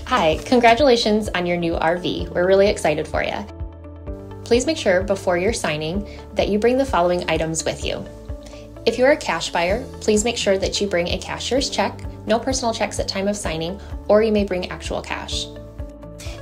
Hi, congratulations on your new RV. We're really excited for you. Please make sure before you're signing that you bring the following items with you. If you're a cash buyer, please make sure that you bring a cashier's check, no personal checks at time of signing, or you may bring actual cash.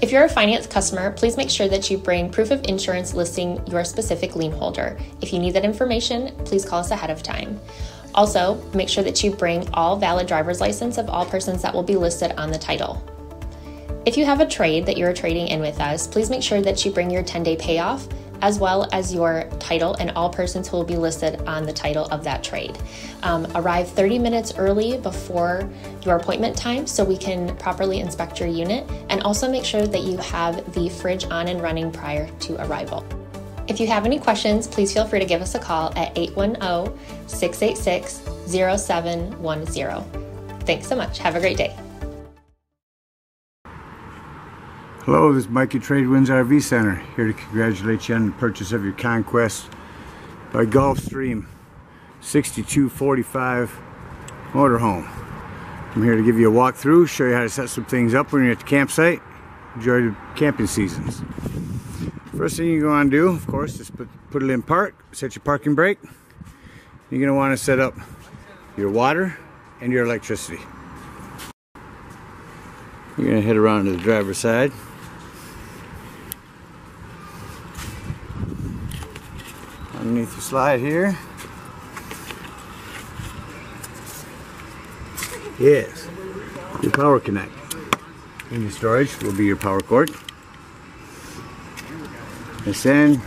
If you're a finance customer, please make sure that you bring proof of insurance listing your specific lien holder. If you need that information, please call us ahead of time. Also, make sure that you bring all valid driver's license of all persons that will be listed on the title. If you have a trade that you're trading in with us, please make sure that you bring your 10-day payoff as well as your title and all persons who will be listed on the title of that trade. Arrive 30 minutes early before your appointment time so we can properly inspect your unit, and also make sure that you have the fridge on and running prior to arrival. If you have any questions, please feel free to give us a call at 810-686-0710. Thanks so much. Have a great day. Hello, this is Mike at TradeWinds RV Center, here to congratulate you on the purchase of your Conquest by Gulfstream 6245 motorhome. I'm here to give you a walkthrough, show you how to set some things up when you're at the campsite. Enjoy the camping seasons. First thing you're going to do, of course, is put it in park, set your parking brake. You're going to want to set up your water and your electricity. You're going to head around to the driver's side. Underneath the slide here is your power connect. In your storage will be your power cord. This in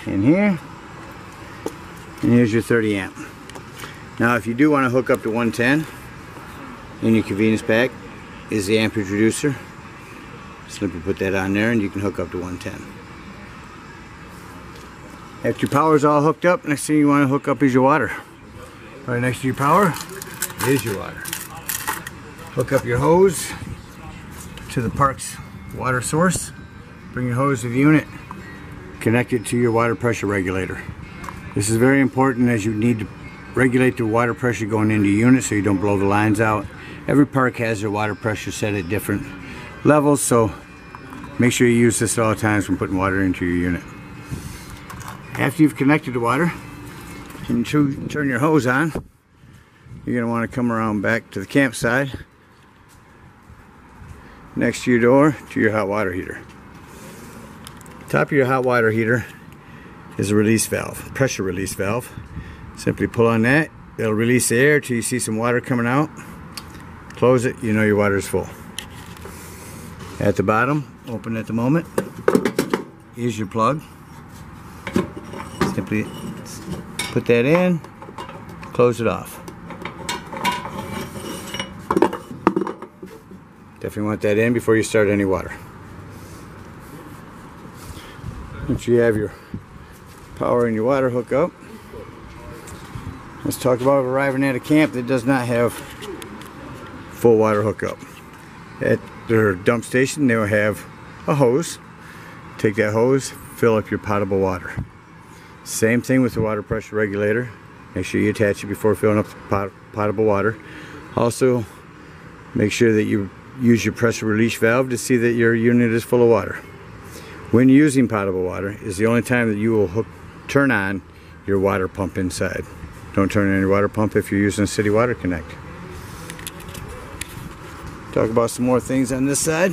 here, and here's your 30 amp. Now if you do want to hook up to 110, in your convenience pack is the amperage reducer. Simply put that on there and you can hook up to 110. After your power is all hooked up, next thing you want to hook up is your water. Right next to your power is your water. Hook up your hose to the park's water source. Bring your hose to the unit. Connect it to your water pressure regulator. This is very important as you need to regulate the water pressure going into your unit so you don't blow the lines out. Every park has their water pressure set at different levels, so make sure you use this at all times when putting water into your unit. After you've connected the water and turn your hose on, you're going to want to come around back to the campsite next to your door to your hot water heater. Top of your hot water heater is a release valve, pressure release valve. Simply pull on that, it'll release the air till you see some water coming out. Close it, you know your water is full. At the bottom, open at the moment, is your plug. Simply put that in, close it off. Definitely want that in before you start any water. Once you have your power and your water hook up, let's talk about arriving at a camp that does not have full water hookup. At their dump station, they'll have a hose. Take that hose, fill up your potable water. Same thing with the water pressure regulator. Make sure you attach it before filling up the potable water. Also, make sure that you use your pressure release valve to see that your unit is full of water. When using potable water is the only time that you will turn on your water pump inside. Don't turn on your water pump if you're using a city water connect. Talk about some more things on this side.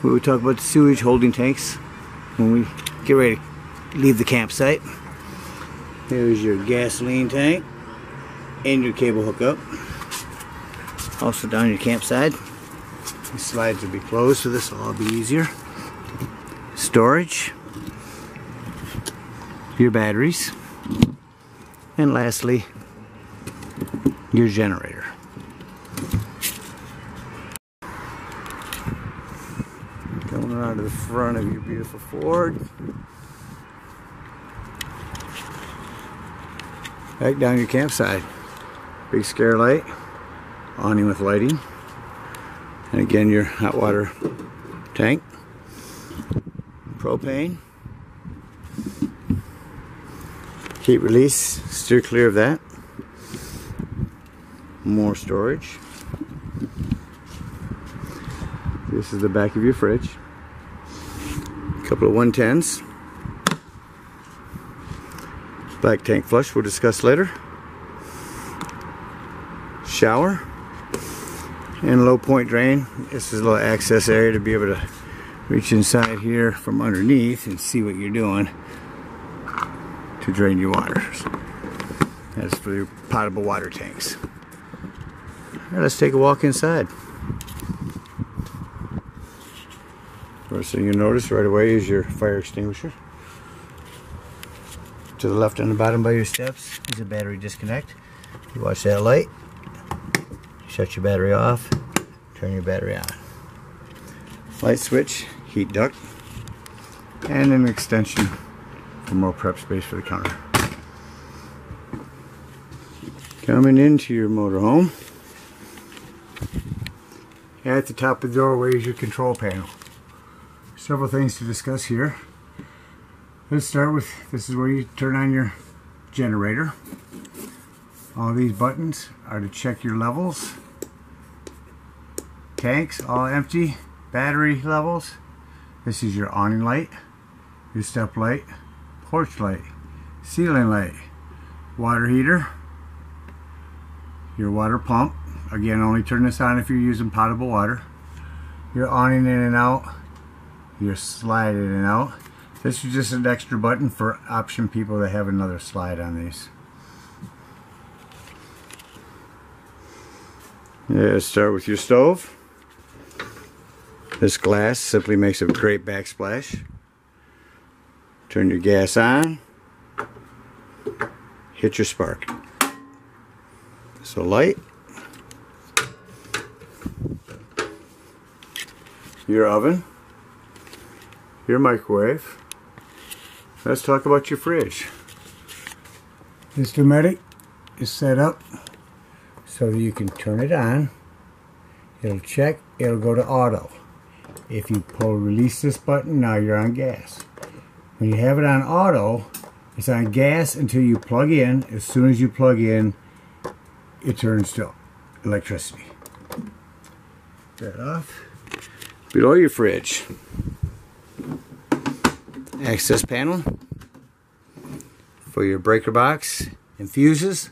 We will talk about the sewage holding tanks when we get ready to leave the campsite. Here's your gasoline tank and your cable hookup. Also down your campsite. These slides will be closed, so this will all be easier. Storage, your batteries, and lastly, your generator. Coming around to the front of your beautiful Ford. Back down your campsite. Big scare light, awning with lighting, and again your hot water tank, propane, heat release, steer clear of that, more storage, This is the back of your fridge. A couple of 110s. Black tank flush, we'll discuss later. Shower. And low point drain. This is a little access area to be able to reach inside here from underneath and see what you're doing to drain your water. That's for your potable water tanks. All right, let's take a walk inside. First thing you notice right away is your fire extinguisher. To the left and the bottom by your steps is a battery disconnect. You watch that light, shut your battery off, turn your battery on. Light switch, heat duct, and an extension for more prep space for the counter. Coming into your motorhome, at the top of the doorway is your control panel. Several things to discuss here. Let's start with, this is where you turn on your generator. All these buttons are to check your levels. Tanks all empty, battery levels. This is your awning light, your step light, porch light, ceiling light, water heater, your water pump. Again, only turn this on if you're using potable water. Your awning in and out, your slide in and out. This is just an extra button for option people that have another slide on these. Yeah, start with your stove. This glass simply makes a great backsplash. Turn your gas on. Hit your spark. So light. Your oven. Your microwave. Let's talk about your fridge. This Dometic is set up so that you can turn it on. It'll check, it'll go to auto. If you release this button, now you're on gas. When you have it on auto, it's on gas until you plug in. As soon as you plug in, it turns to electricity. Turn that off. Below your fridge, access panel for your breaker box and fuses.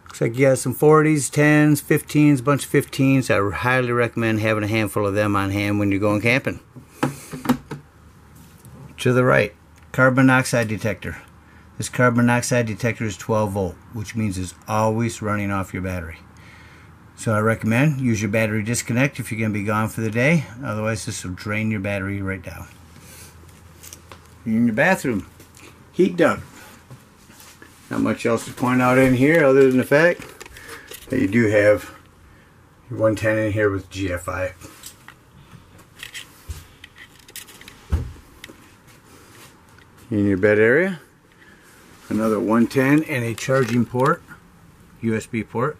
Looks like you have some 40s, 10s, 15s, a bunch of 15s. I highly recommend having a handful of them on hand when you're going camping. To the right, carbon monoxide detector. This carbon monoxide detector is 12 volt, which means it's always running off your battery. So I recommend use your battery disconnect if you're going to be gone for the day. Otherwise, this will drain your battery right down. In your bathroom, heat duct. Not much else to point out in here other than the fact that you do have your 110 in here with GFI. In your bed area, another 110 and a charging port, USB port.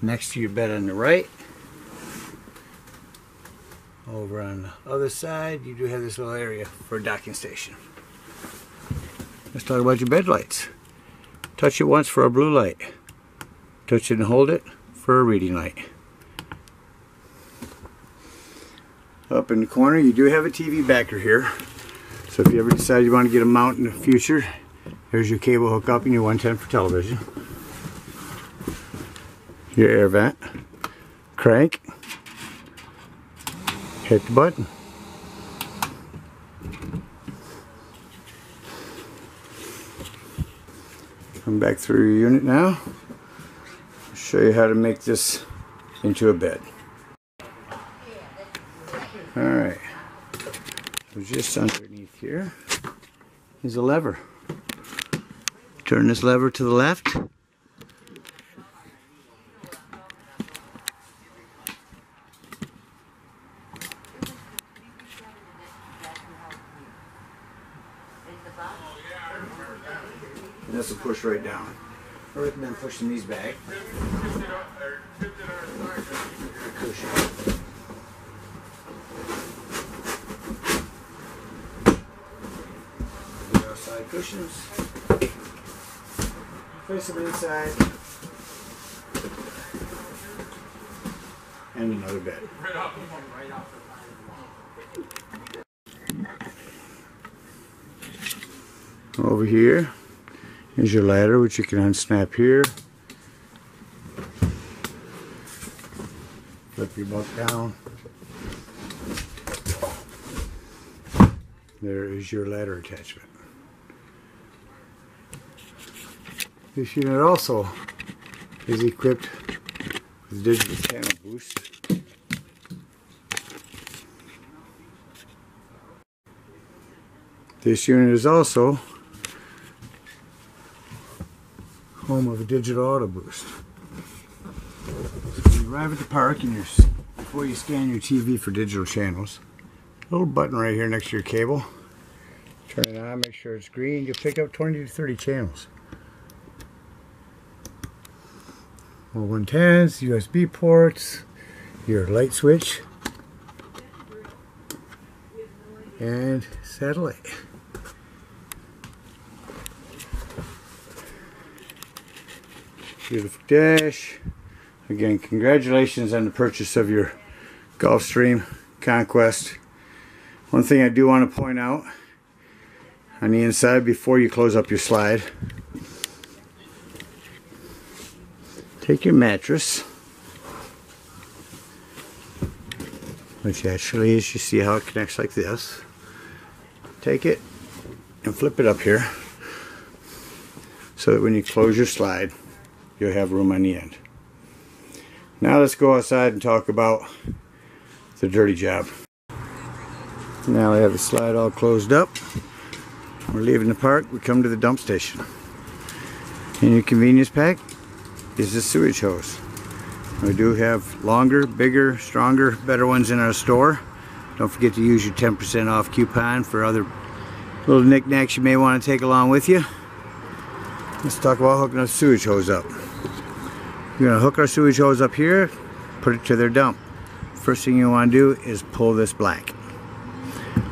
Next to your bed on the right. Over on the other side, you do have this little area for a docking station. Let's talk about your bed lights. Touch it once for a blue light. Touch it and hold it for a reading light. Up in the corner, you do have a TV backer here. So if you ever decide you want to get a mount in the future, there's your cable hookup and your 110 for television. Your air vent, crank, hit the button. Come back through your unit now. I'll show you how to make this into a bed. Alright, so just underneath here is a lever. Turn this lever to the left. And this will push right down. I recommend pushing these back. The outside cushions. Place them inside. And another bed. Over here is your ladder, which you can unsnap here. Flip your bunk down. There is your ladder attachment. This unit also is equipped with digital channel boost. This unit is also home of a digital auto boost. So when you arrive at the park and before you scan your TV for digital channels, little button right here next to your cable. Turn it on, make sure it's green. You'll pick up 20 to 30 channels. All 110s, USB ports, your light switch, and satellite. Beautiful dash. Again, congratulations on the purchase of your Gulfstream Conquest. One thing I do want to point out on the inside before you close up your slide, take your mattress, which actually is, you see how it connects like this. Take it and flip it up here so that when you close your slide, you'll have room on the end. Now let's go outside and talk about the dirty job. Now I have the slide all closed up. We're leaving the park. We come to the dump station. In your convenience pack is the sewage hose. We do have longer, bigger, stronger, better ones in our store. Don't forget to use your 10% off coupon for other little knickknacks you may want to take along with you. Let's talk about hooking our sewage hose up. We're going to hook our sewage hose up here, put it to their dump. First thing you want to do is pull this black.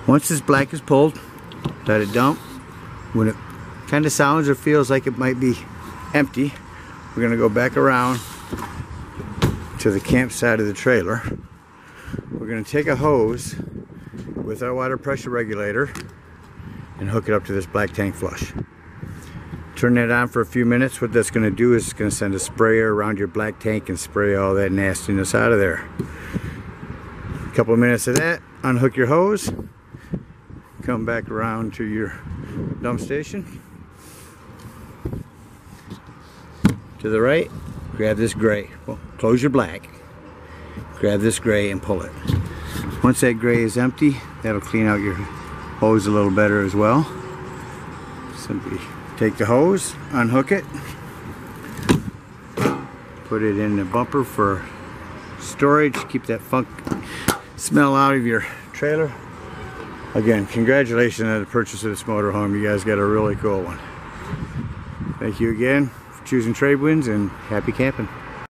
Once this black is pulled, let it dump. When it kind of sounds or feels like it might be empty, we're going to go back around to the campsite of the trailer. We're going to take a hose with our water pressure regulator and hook it up to this black tank flush. Turn that on for a few minutes. What that's going to do is it's going to send a sprayer around your black tank and spray all that nastiness out of there. A couple of minutes of that, unhook your hose, come back around to your dump station. To the right, grab this gray. Well, close your black. Grab this gray and pull it. Once that gray is empty, that'll clean out your hose a little better as well. Simply take the hose, unhook it, put it in the bumper for storage, keep that funk smell out of your trailer. Again, congratulations on the purchase of this motorhome. You guys got a really cool one. Thank you again for choosing TradeWinds, and happy camping.